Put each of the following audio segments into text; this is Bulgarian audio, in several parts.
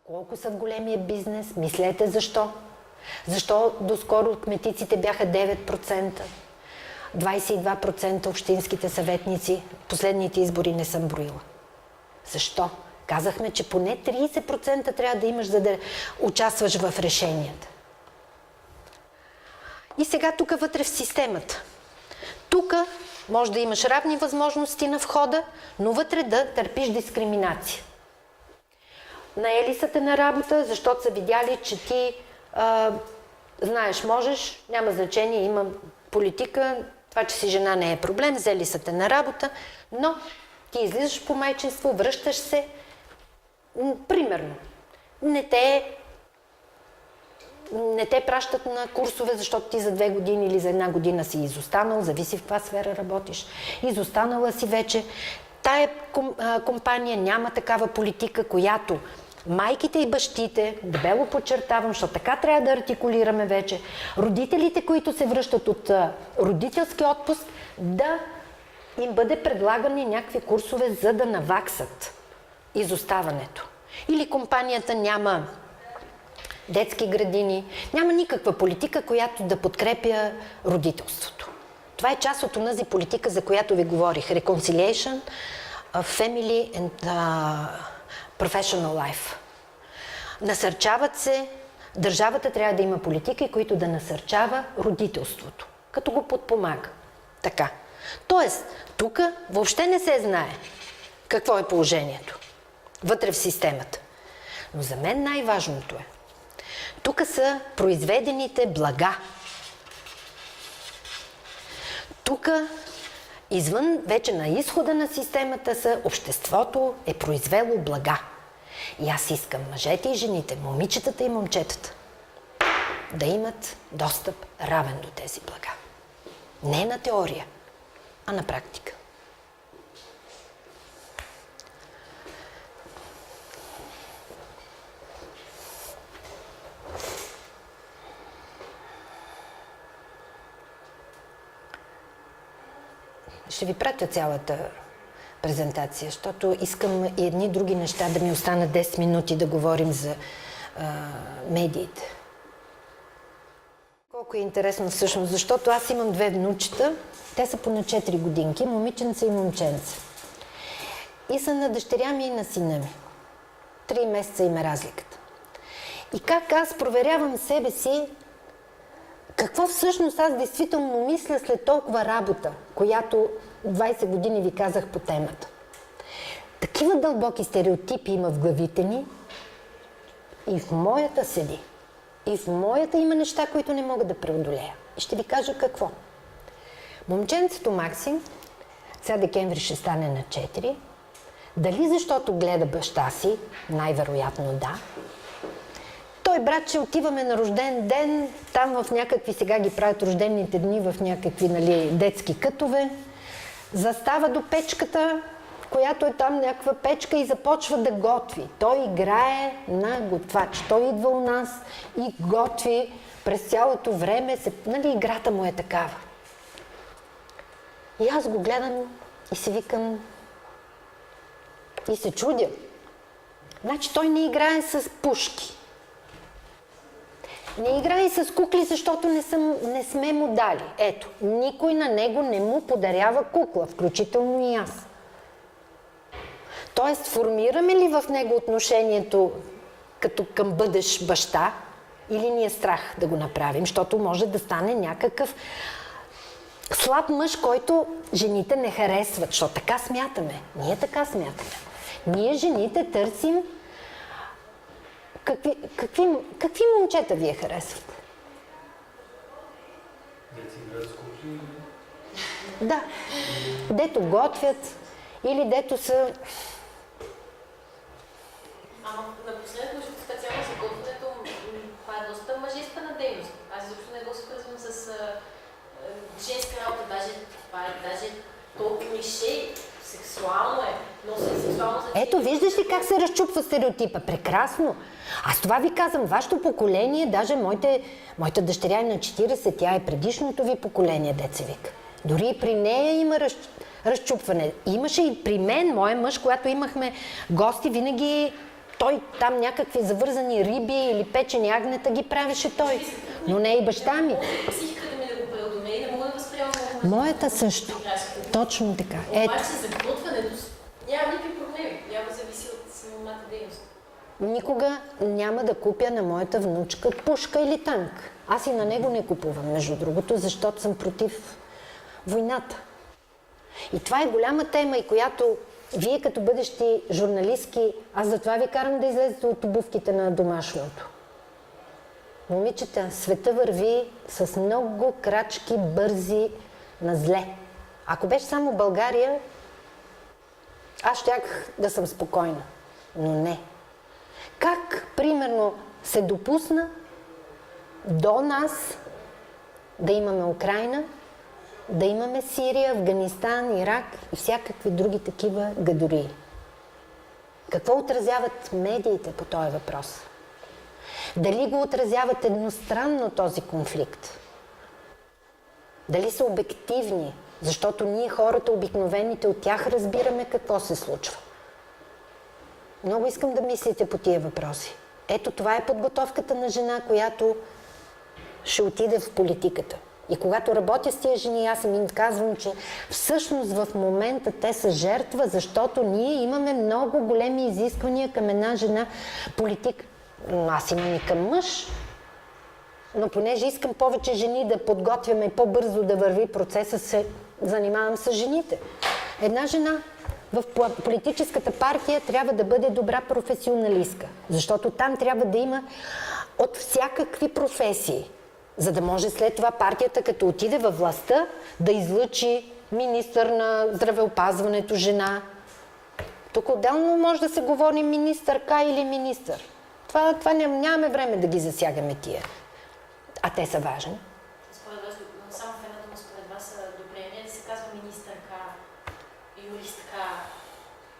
Колко са в големия бизнес? Мислете защо? Защо доскоро кметиците бяха 9%? 22% общинските съветници. Последните избори не съм броила. Защо? Казахме, че поне 30% трябва да имаш, за да участваш в решенията. И сега тук вътре в системата. Тук може да имаш равни възможности на входа, но вътре да търпиш дискриминация. Наели са те на работа, защото са видяли, че ти знаеш, можеш, няма значение, има политика, това, че си жена не е проблем, взели са те на работа, но ти излизаш по майчинство, връщаш се, примерно, не те пращат на курсове, защото ти за 2 години или за 1 година си изостанал, зависи в каква сфера работиш, изостанала си вече. Тая компания няма такава политика, която майките и бащите, дебело подчертавам, защото така трябва да артикулираме вече, родителите, които се връщат от родителски отпуск, да им бъде предлагани някакви курсове, за да наваксат изоставането. Или компанията няма детски градини, няма никаква политика, която да подкрепя родителството. Това е част от онази политика, за която ви говорих. Reconciliation, Family and Professional Life. Насърчават се, държавата трябва да има политики, които да насърчава родителството, като го подпомага. Така. Тоест, тук въобще не се знае какво е положението вътре в системата. Но за мен най-важното е, тук са произведените блага. Тук, извън вече на изхода на системата, са обществото е произвело блага. И аз искам мъжете и жените, момичетата и момчетата да имат достъп равен до тези блага. Не на теория, а на практика. Ще ви пратя цялата презентация, защото искам и едни други неща да ми останат 10 минути да говорим за медиите. Колко е интересно всъщност, защото аз имам 2 внучета, те са по на 4 годинки, момиченца и момченца. И са на дъщеря ми и на сина ми. 3 месеца им е разликата. И как аз проверявам себе си, какво всъщност аз действително мисля след толкова работа, която 20 години ви казах по темата. Такива дълбоки стереотипи има в главите ни и в моята седи. И в моята има неща, които не мога да преодолея. И ще ви кажа какво. Момченцето Максим, сега декември ще стане на 4. Дали защото гледа баща си? Най-вероятно да. Той, братче, отиваме на рожден ден, там в някакви, сега ги правят рождените дни в някакви детски кътове. Застава до печката, в която е там някаква печка и започва да готви. Той играе на готвач. Той идва у нас и готви през цялото време. Играта му е такава. И аз го гледам и си викам и се чудя. Значи той не играе с пушки. Не играе с кукли, защото не сме му дали. Ето, никой на него не му подарява кукла, включително и аз. Тоест, формираме ли в него отношението като към бъдещ баща или ни е страх да го направим, защото може да стане някакъв слаб мъж, който жените не харесват, защото така смятаме. Ние така смятаме. Ние жените търсим какви момчета вие харесвате? Да. Дето готвят или дето са... Ама напоследък, защото специално за готвенето, това е доста мъжествена дейност. Аз изобщо не го свързвам с женска работа, даже толкова клише, сексуално е, но сексуално за... Ето, виждаш ли как се разчупва стереотипа? Прекрасно! Аз това ви казвам, вашето поколение, даже моята дъщеря е на 40, тя е предишното ви поколение, деца вика. Дори и при нея има разчупване. Имаше и при мен, моя мъж, когато имахме гости, винаги Той там някакви завързани риби или печени агнета ги правеше той. Но не и баща ми. Психиката ми да го преодолее, не мога да възприемам много. Моята също. Точно така. Ето. Обаче за готвенето няма никакви проблеми. Няма да зависи от самата дейност. Никога няма да купя на моята внучка пушка или танк. Аз и на него не купувам, между другото, защото съм против войната. И това е голяма тема, и която вие като бъдещи журналистки, аз затова ви карам да излезете от обувките на домашното. Момичета, света върви с много крачки бързи на зле. Ако беше само България, аз щях да съм спокойна. Но не. Как, примерно, се допусна до нас да имаме Украйна, да имаме Сирия, Афганистан, Ирак и всякакви други такива гадории? Какво отразяват медиите по този въпрос? Дали го отразяват едностранно този конфликт? Дали са обективни? Защото ние, хората, обикновените, от тях разбираме какво се случва. Много искам да мислите по тия въпроси. Ето това е подготовката на жена, която ще отиде в политиката. И когато работя с тия жени, аз им казвам, че всъщност в момента те са жертва, защото ние имаме много големи изисквания към една жена политик. Аз имам и към мъж, но понеже искам повече жени да подготвяме по-бързо да върви процеса, се занимавам с жените. Една жена в политическата партия трябва да бъде добра професионалистка, защото там трябва да има от всякакви професии, за да може след това партията, като отиде във властта, да излъчи министър на здравеопазването жена. Тук отделно може да се говори министърка или министър. Това нямаме време да ги засягаме тия. А те са важни. Според вас, само в една дума според вас, добре не да се казва министърка, юристка,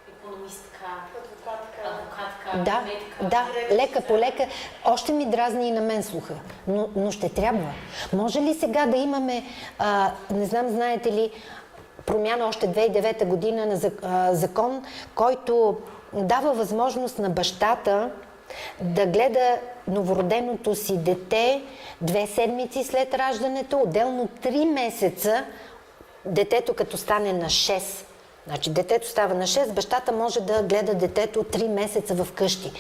икономистка, адвокатка, Да, медика. да, лека по лека. Още ми дразни и на мен слуха, но ще трябва. Може ли сега да имаме, не знам, знаете ли, промяна още 2009 година на закон, който дава възможност на бащата да гледа новороденото си дете 2 седмици след раждането, отделно 3 месеца, детето като стане на 6. Значи детето става на 6, бащата може да гледа детето 3 месеца в къщи.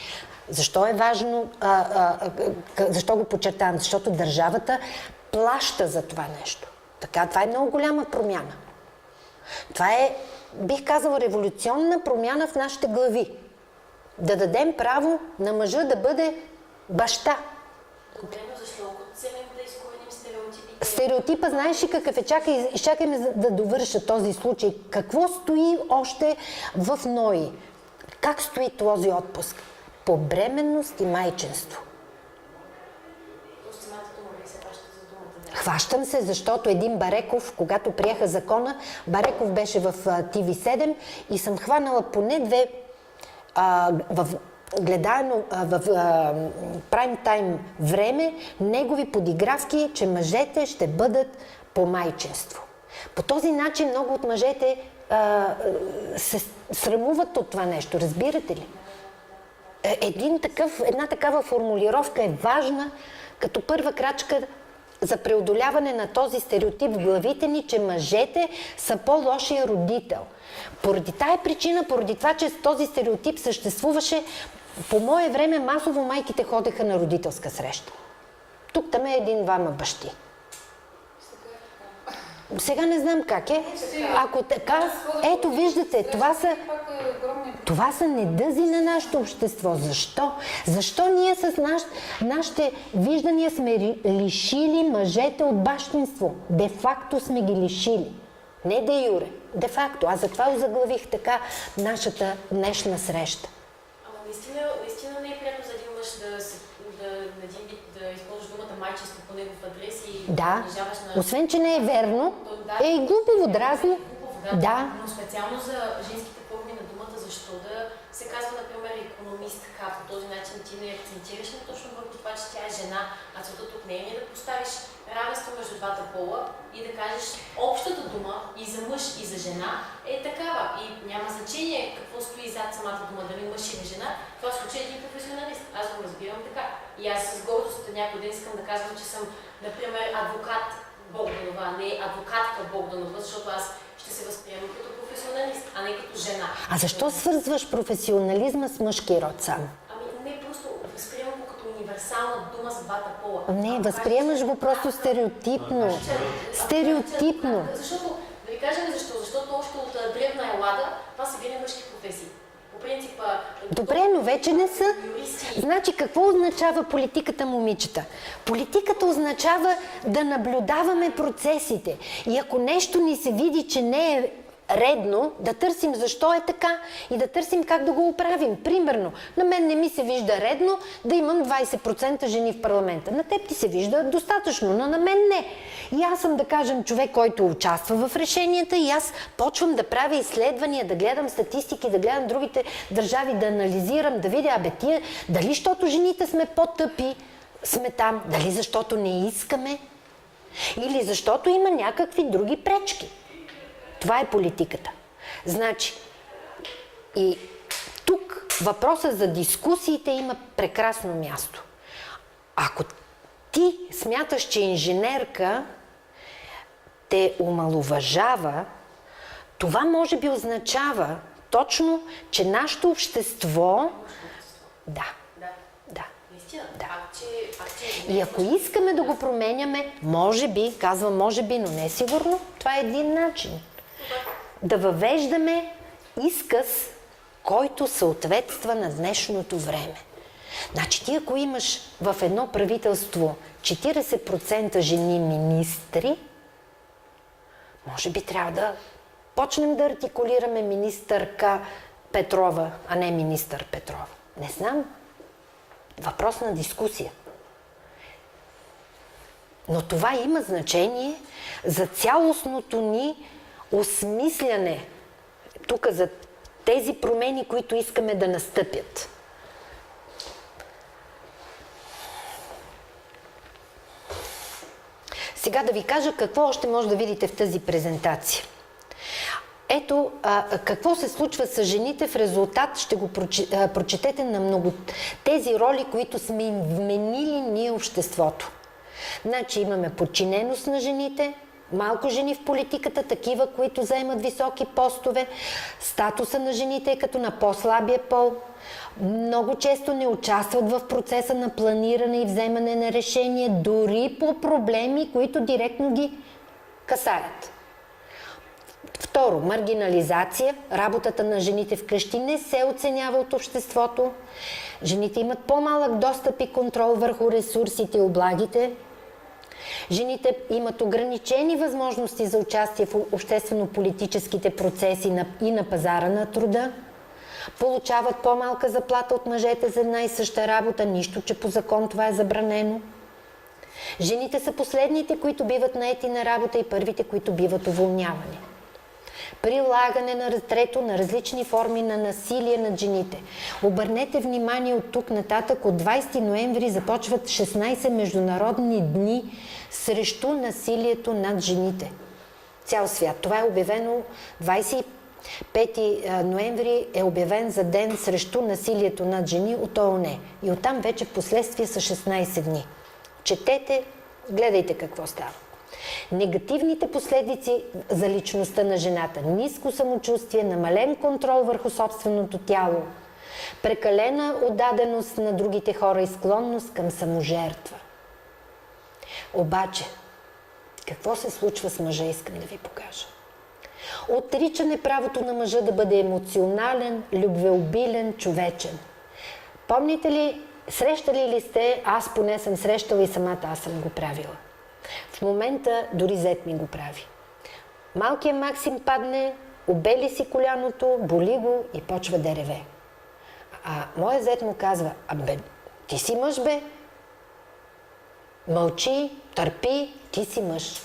Защо е важно, защо го подчертавам? Защото държавата плаща за това нещо. Така, това е много голяма промяна. Това е, бих казала, революционна промяна в нашите глави. Да дадем право на мъжа да бъде баща. Добре, но защо целим да изкореним стереотипите? Стереотипа, знаеш ли какъв е? Чакай ме да довърша този случай. Какво стои още в НОИ? Как стои този отпуск? По бременност и майчинство. Самата дума ви се хваща за думата. Хващам се, защото един Бареков, когато приеха закона, Бареков беше в TV7 и съм хванала поне 2 в гледано в прайм тайм време негови подигравки, че мъжете ще бъдат по майчинство. По този начин много от мъжете се срамуват от това нещо, разбирате ли? Една такава формулировка е важна като първа крачка за преодоляване на този стереотип в главите ни, че мъжете са по-лошия родител. Поради тая причина, поради това, че този стереотип съществуваше, по мое време масово майките ходеха на родителска среща. Тук там е 1-2 бащи. Сега не знам как е. Ако така, ето виждате, това са недъзи на нашето общество. Защо? Защо ние с нашите виждания сме лишили мъжете от бащинство? Де-факто сме ги лишили. Не де юре, де-факто. Аз затова озаглавих така нашата днешна среща. Ама наистина не е приятно за един мъж да използваш думата майчество по негов адрес и Да, унижаваш на... освен, че не е верно, е и глупаво, дразни. Да. Но специално за женските форми на думата, защо да се казва, например, икономистка, по този начин ти не акцентираш не точно върху това, че тя е жена, а целта тук не е да поставиш равенство между двата пола и да кажеш общата дума и за мъж и за жена е такава. И няма значение какво стои зад самата дума, дали мъж или жена, това случай е един професионалист. Аз го разбирам така. И аз с гордост някой ден искам да казвам, че съм, например, адвокат Богданова, а не адвокатка Богданова, защото аз ще се възприемам като професионалист, а не като жена. А защо свързваш професионализма с мъжки род сам? Ами не, просто възприемам го като универсална дума за двата пола. Не, възприемаш го просто стереотипно. Стереотипно. Защото, да ви кажем защо? Защото още от древна Елада това са били мъжки професии. По принцип... Добре, но вече не са. Значи, какво означава политиката, момичета? Политиката означава да наблюдаваме процесите. И ако нещо ни се види, че не е редно, да търсим защо е така и да търсим как да го оправим. Примерно, на мен не ми се вижда редно да имам 20% жени в парламента. На теб ти се вижда достатъчно, но на мен не. И аз съм, да кажем, човек, който участва в решенията и аз почвам да правя изследвания, да гледам статистики, да гледам другите държави, да анализирам, да видя, тия, дали защото жените сме по-тъпи, сме там, дали защото не искаме, или защото има някакви други пречки. Това е политиката. Значи, и тук въпросът за дискусиите има прекрасно място. Ако ти смяташ, че инженерка те омаловажава, това може би означава точно, че нашето общество... Да. Да. И ако искаме да го променяме, може би, казвам може би, но не сигурно, това е един начин. Да въвеждаме изказ, който съответства на днешното време. Значи ти ако имаш в едно правителство 40% жени министри, може би трябва да почнем да артикулираме министърка Петрова, а не министър Петрова. Не знам. Въпрос на дискусия. Но това има значение за цялостното ни осмисляне тук за тези промени, които искаме да настъпят. Сега да ви кажа какво още може да видите в тази презентация. Ето какво се случва с жените в резултат, ще го прочетете на много тези роли, които сме им вменили ние обществото. Значи имаме подчиненост на жените, малко жени в политиката, такива, които заемат високи постове, статуса на жените е като на по-слабия пол, много често не участват в процеса на планиране и вземане на решения, дори по проблеми, които директно ги касаят. Второ, маргинализация. Работата на жените вкъщи не се оценява от обществото. Жените имат по-малък достъп и контрол върху ресурсите и облагите. Жените имат ограничени възможности за участие в обществено-политическите процеси и на пазара на труда. Получават по-малка заплата от мъжете за една и съща работа, нищо, че по закон това е забранено. Жените са последните, които биват наети на работа и първите, които биват уволнявани. Прилагане на трето на различни форми на насилие над жените. Обърнете внимание от тук нататък, от 20 ноември започват 16 международни дни срещу насилието над жените. Цял свят. Това е обявено 25 ноември е обявен за ден срещу насилието над жени от ООН. И оттам вече в последствие са 16 дни. Четете, гледайте какво става. Негативните последици за личността на жената. Ниско самочувствие, намален контрол върху собственото тяло, прекалена отдаденост на другите хора и склонност към саможертва. Обаче, какво се случва с мъжа, искам да ви покажа. Отричане правото на мъжа да бъде емоционален, любвеобилен, човечен. Помните ли, срещали ли сте, аз поне съм срещала и самата аз съм го правила. В момента дори зет ми го прави. Малкият Максим падне, обели си коляното, боли го и почва да реве. А моя зет му казва: абе, ти си мъж, бе. Мълчи, търпи, ти си мъж.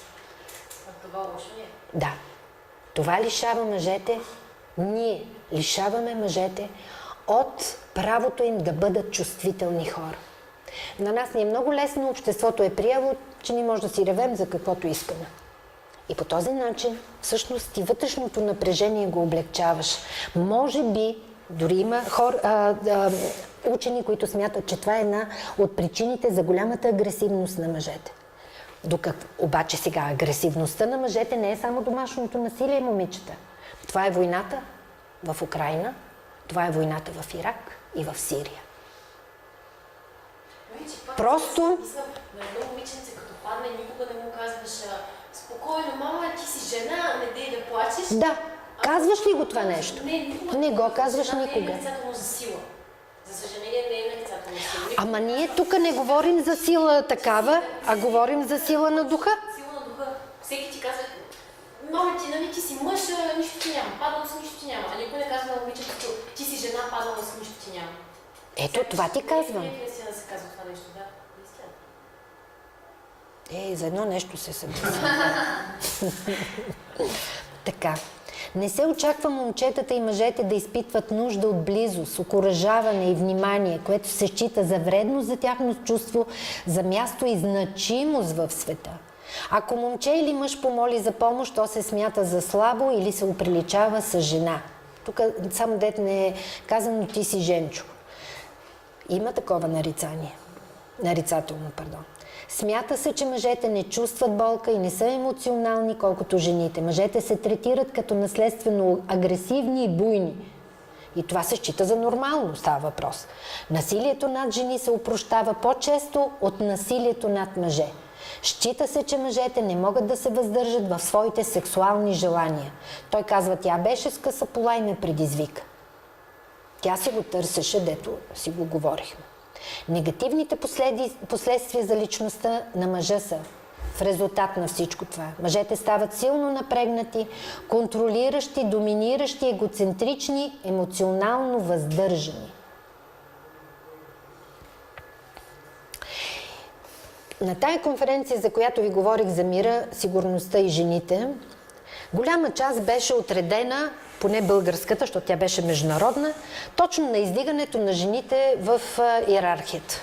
А това лошо ли е? Да. Това лишава мъжете, ние лишаваме мъжете от правото им да бъдат чувствителни хора. На нас ни е много лесно, обществото е приело, че ние може да си ревем за каквото искаме. И по този начин, всъщност, и вътрешното напрежение го облегчаваш. Може би, дори има учени, които смятат, че това е една от причините за голямата агресивност на мъжете. Докато обаче сега агресивността на мъжете не е само домашното насилие, момичета. Това е войната в Украйна, това е войната в Ирак и в Сирия. Просто... На едно момиченце, като падне, никога не му казваш спокойно, мама, ти си жена, не дей да плачеш. Да. Казваш ли го това нещо? Не го казваш никога. Не е нарицателно за сила. За съжаление, не е нарицателно за сила. Ама ние тук не говорим за сила такава, а говорим за сила на духа. Сила на духа. Всеки ти казва, мама ти, нали ти си мъж, нищо ти няма. Падал си, нищо ти няма. А никой не казва на момичето, ти си жена, падала си, нищо ти няма. Ето, това ти казвам. Не е наистина да се казва това нещо, да. За едно нещо се съгласим. Така. Не се очаква момчетата и мъжете да изпитват нужда от близост, окуражаване и внимание, което се счита за вредно за тяхното чувство, за място и значимост в света. Ако момче или мъж помоли за помощ, то се смята за слабо или се оприличава с жена. Тук само дет не е казано ти си женчо. Има такова нарицателно, пардон. Смята се, че мъжете не чувстват болка и не са емоционални, колкото жените. Мъжете се третират като наследствено агресивни и буйни. И това се счита за нормално, става въпрос. Насилието над жени се опрощава по-често от насилието над мъже. Счита се, че мъжете не могат да се въздържат в своите сексуални желания. Той казва, тя беше с къса пола и ме предизвика. Тя си го търсеше, дето си го говорихме. Негативните последствия за личността на мъжа са в резултат на всичко това. Мъжете стават силно напрегнати, контролиращи, доминиращи, егоцентрични, емоционално въздържани. На тая конференция, за която ви говорих за мира, сигурността и жените, голяма част беше отредена, поне българската, защото тя беше международна, точно на издигането на жените в иерархията.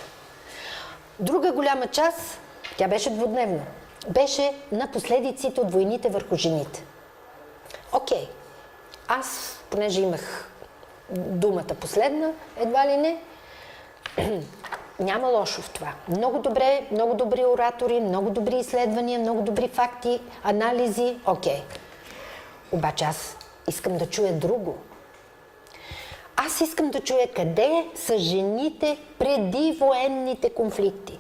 Друга голяма част, тя беше двудневна, беше на последиците от войните върху жените. Окей, аз, понеже имах думата последна, едва ли не, няма лошо в това. Много добре, много добри оратори, много добри изследвания, много добри факти, анализи, окей. Обаче аз искам да чуя друго. Аз искам да чуя къде са жените преди военните конфликти.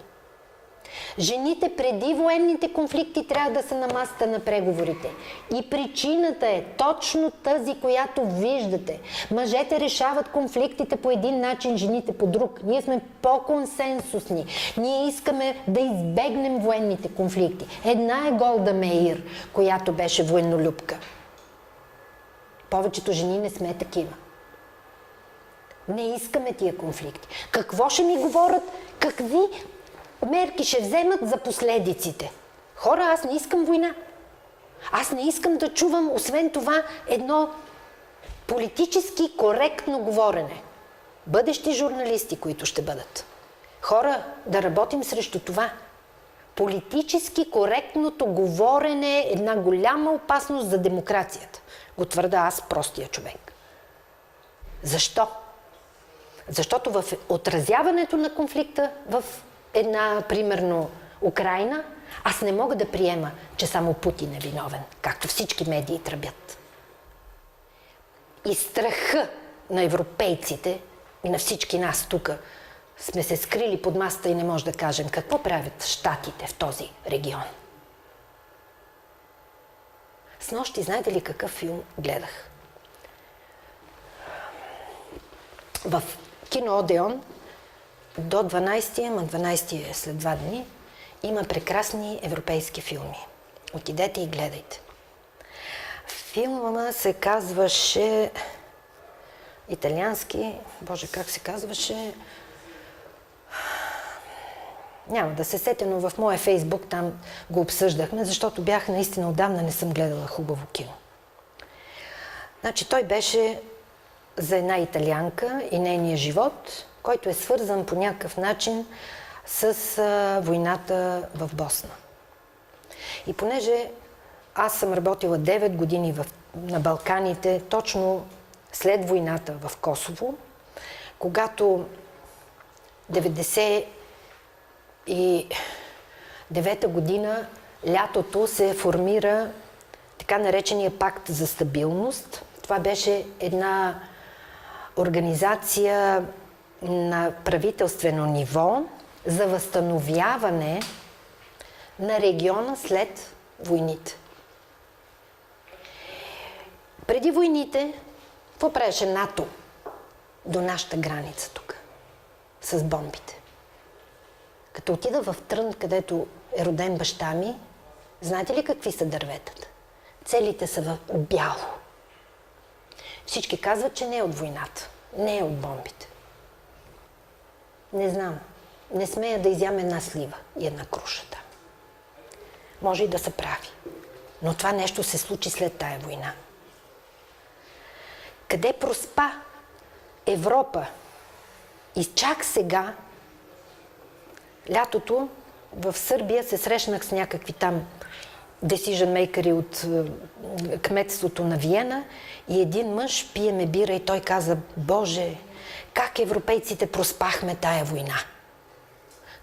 Жените преди военните конфликти трябва да са на масата на преговорите. И причината е точно тази, която виждате. Мъжете решават конфликтите по един начин, жените по друг. Ние сме по-консенсусни. Ние искаме да избегнем военните конфликти. Една е Голда Меир, която беше военнолюбка. Повечето жени не сме такива. Не искаме тия конфликти. Какво ще ми говорят? Какви мерки ще вземат за последиците? Хора, аз не искам война. Аз не искам да чувам, освен това, едно политически коректно говорене. Бъдещи журналисти, които ще бъдат. Хора, да работим срещу това. Политически коректното говорене е една голяма опасност за демокрацията. Го твърда аз, простия човек. Защо? Защото в отразяването на конфликта в една, примерно, Украйна, аз не мога да приема, че само Путин е виновен, както всички медии тръбят. И страха на европейците и на всички нас тук сме се скрили под масата и не може да кажем какво правят щатите в този регион. Снощи, знаете ли какъв филм гледах? В кино Одеон до 12-ти, ама 12-ти е след 2 дни, има прекрасни европейски филми. Отидете и гледайте. Филма се казваше италиански, боже как се казваше, няма да се сетя, но в моя Фейсбук там го обсъждахме, защото бях наистина отдавна не съм гледала хубаво кино. Значи той беше за една италианка и нейния живот, който е свързан по някакъв начин с войната в Босна. И понеже аз съм работила 9 години на Балканите, точно след войната в Косово, когато 1999 година, лятото, се формира така наречения пакт за стабилност. Това беше една организация на правителствено ниво за възстановяване на региона след войните. Преди войните, какво правеше НАТО до нашата граница тук с бомбите? Като отида в Трън, където е роден баща ми, знаете ли какви са дърветата? Целите са в бяло. Всички казват, че не е от войната, не е от бомбите. Не знам. Не смея да изям една слива и една круша там. Може и да се прави. Но това нещо се случи след тая война. Къде проспа Европа? И чак сега, лятото, в Сърбия се срещнах с някакви там decision-мейкъри от кметството на Виена и един мъж пиеме бира и той каза: Боже, как европейците проспахме тая война.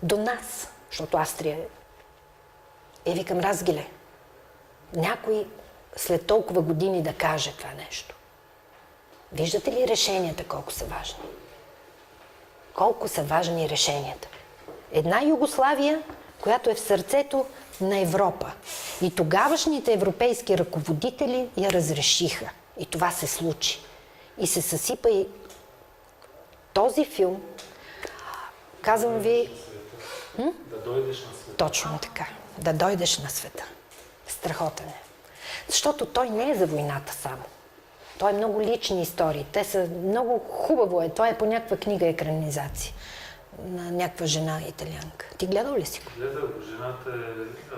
До нас, защото Австрия викам, разгиле. Някой след толкова години да каже това нещо. Виждате ли решенията колко са важни? Колко са важни решенията? Една Югославия, която е в сърцето на Европа. И тогавашните европейски ръководители я разрешиха. И това се случи. И се съсипа и този филм. Казвам ви... Да дойдеш на света. Точно така. Да дойдеш на света. Страхотен е. Защото той не е за войната само. Той е много лични истории. Те са много хубаво е. Това е по някаква книга екранизация на някаква жена италианка. Ти гледал ли си го? Гледал. Жената е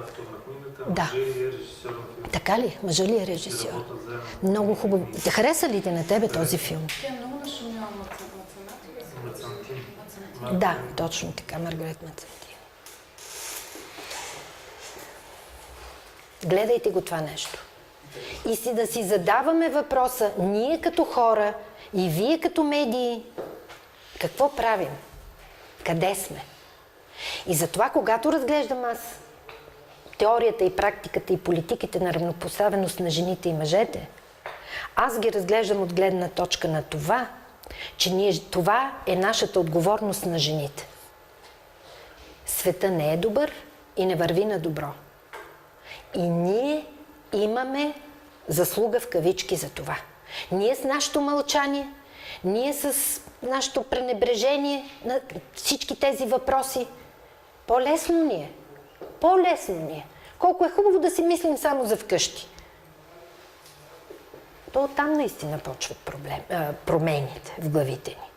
автор на книгата, Да. мъжа е режисьор на филма. Така ли? Мъжа ли е режисьор? Работят заедно. Много хубаво. Хареса ли ти на тебе този филм? Тя е много нашумяла Мацантин. Да, точно така, Маргарет Мацантин. Гледайте го това нещо. И си да си задаваме въпроса, ние като хора и вие като медии, какво правим? Къде сме? И затова, когато разглеждам аз теорията и практиката и политиките на равнопоставеност на жените и мъжете, аз ги разглеждам от гледна точка на това, че това е нашата отговорност на жените. Света не е добър и не върви на добро. И ние имаме заслуга в кавички за това. Ние с нашето мълчание, ние с нашето пренебрежение на всички тези въпроси, по-лесно ни е. По-лесно ни е. Колко е хубаво да си мислим само за вкъщи. То оттам наистина почват промените в главите ни.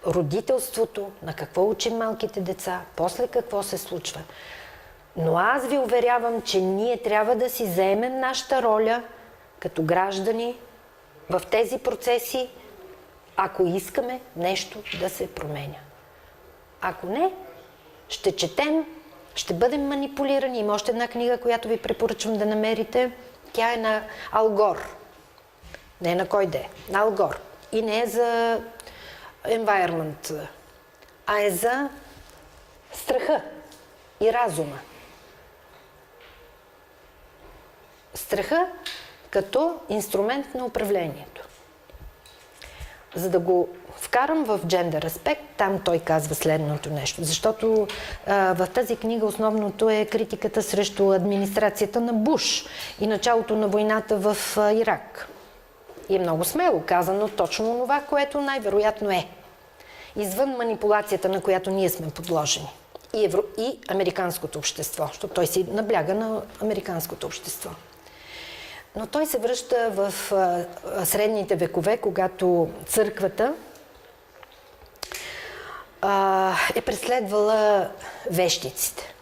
Родителството, на какво учим малките деца, после какво се случва. Но аз ви уверявам, че ние трябва да си заемем нашата роля като граждани в тези процеси, ако искаме нещо да се променя. Ако не, ще четем, ще бъдем манипулирани. Има още една книга, която ви препоръчвам да намерите. Тя е на Ал Гор. Не е на кой де, на Ал Гор. И не е за environment, а е за страха и разума. Страха като инструмент на управлението. За да го вкарам в джендър аспект, там той казва следното нещо. Защото в тази книга основното е критиката срещу администрацията на Буш и началото на войната в Ирак. И е много смело казано точно това, което най-вероятно е. Извън манипулацията, на която ние сме подложени. И американското общество, защото той си набляга на американското общество. Но той се връща в средните векове, когато църквата е преследвала вещиците.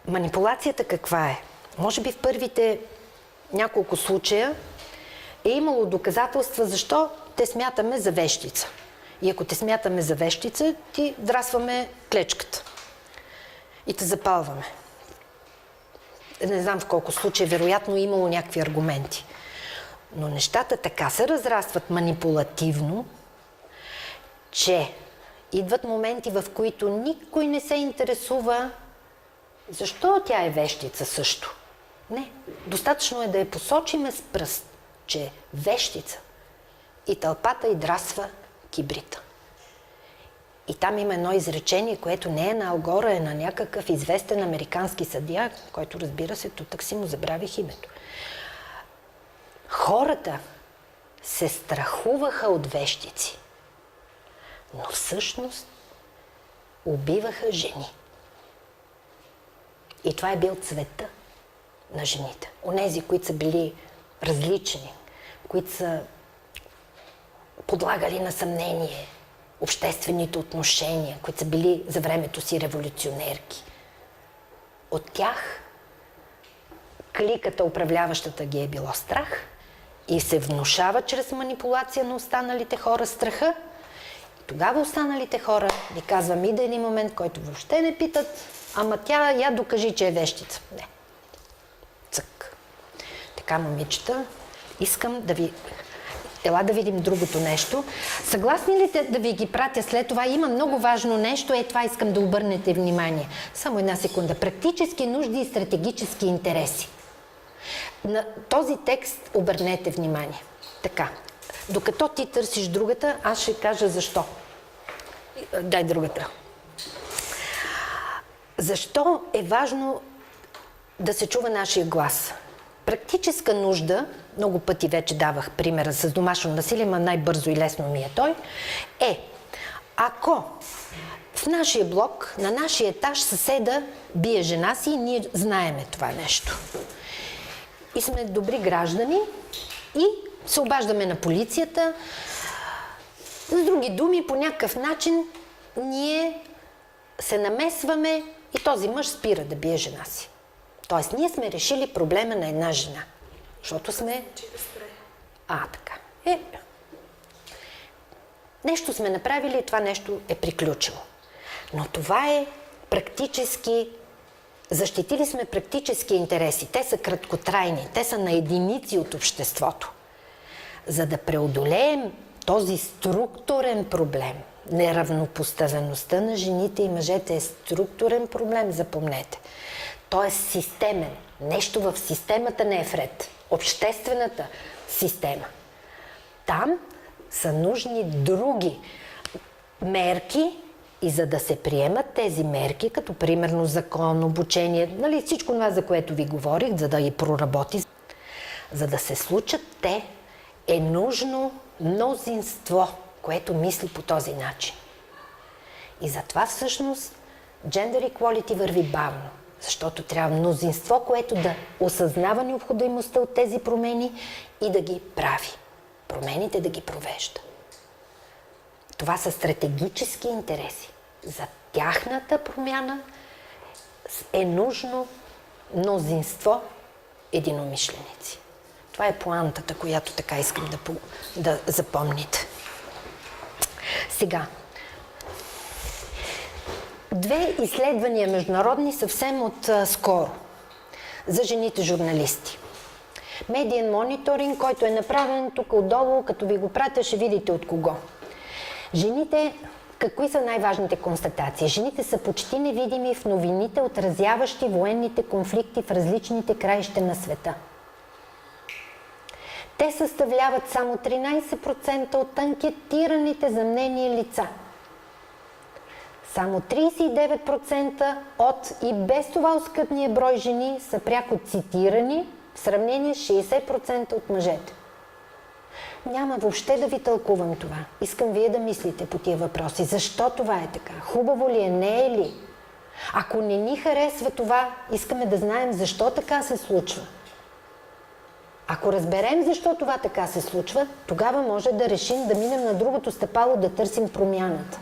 Манипулацията каква е? Може би в първите няколко случая е имало доказателства защо те смятаме за вещица. И ако те смятаме за вещица, ти драсваме клечката. И те запалваме. Не знам в колко случаи, вероятно е имало някакви аргументи. Но нещата така се разрастват манипулативно, че идват моменти, в които никой не се интересува защо тя е вещица също. Не. Достатъчно е да я посочиме с пръст, че е вещица. И тълпата й драсва кибрита. И там има едно изречение, което не е на Алгора, е на някакъв известен американски съдия, който, разбира се, тутък си му забравих името. Хората се страхуваха от вещици, но всъщност убиваха жени. И това е бил цвета на жените. Онези, които са били различни, които са подлагали на съмнение обществените отношения, които са били за времето си революционерки. От тях кликата, управляващата, ги е било страх и се внушава чрез манипулация на останалите хора страха. И тогава останалите хора ви казвам, иде един момент, който въобще не питат, ама тя я докажи, че е вещица. Не. Цък. Така, момичета, искам да ви... Ела да видим другото нещо. Съгласни ли да ви ги пратя след това? Има много важно нещо, това искам да обърнете внимание. Само една секунда. Практически нужди и стратегически интереси. На този текст обърнете внимание. Така. Докато ти търсиш другата, аз ще кажа защо. Дай другата. Защо е важно да се чува нашия глас? Практическа нужда, много пъти вече давах примера с домашно насилие, но най-бързо и лесно ми е той, ако в нашия блок, на нашия етаж съседа бие жена си и ние знаеме това нещо. И сме добри граждани и се обаждаме на полицията. С други думи, по някакъв начин ние се намесваме и този мъж спира да бие жена си. Тоест, ние сме решили проблема на една жена. Защото сме... така. Нещо сме направили и това нещо е приключило. Но това е практически... Защитили сме практически интереси. Те са краткотрайни. Те са на единици от обществото. За да преодолеем този структурен проблем, неравнопоставеността на жените и мъжете е структурен проблем, запомнете. Той е системен. Нещо в системата не е вред. Обществената система. Там са нужни други мерки и за да се приемат тези мерки, като примерно закон, обучение, нали, всичко това, за което ви говорих, за да ги проработи, за да се случат те, е нужно мнозинство, което мисли по този начин. И затова всъщност Gender Equality върви бавно. Защото трябва мнозинство, което да осъзнава необходимостта от тези промени и да ги прави. Промените да ги провежда. Това са стратегически интереси. За тяхната промяна е нужно мнозинство единомишленици. Това е поантата, която така искам да запомните. Сега, две изследвания международни съвсем от скоро за жените журналисти. Медиен мониторинг, който е направен тук отдолу, като ви го пратя, ще видите от кого. Жените, какви са най-важните констатации? Жените са почти невидими в новините, отразяващи военните конфликти в различните краища на света. Те съставляват само 13% от анкетираните за мнение лица. Само 39% от и без това оскъдния брой жени са пряко цитирани, в сравнение с 60% от мъжете. Няма въобще да ви тълкувам това. Искам вие да мислите по тия въпроси. Защо това е така? Хубаво ли е? Не е ли? Ако не ни харесва това, искаме да знаем защо така се случва. Ако разберем защо това така се случва, тогава може да решим да минем на другото стъпало, да търсим промяната.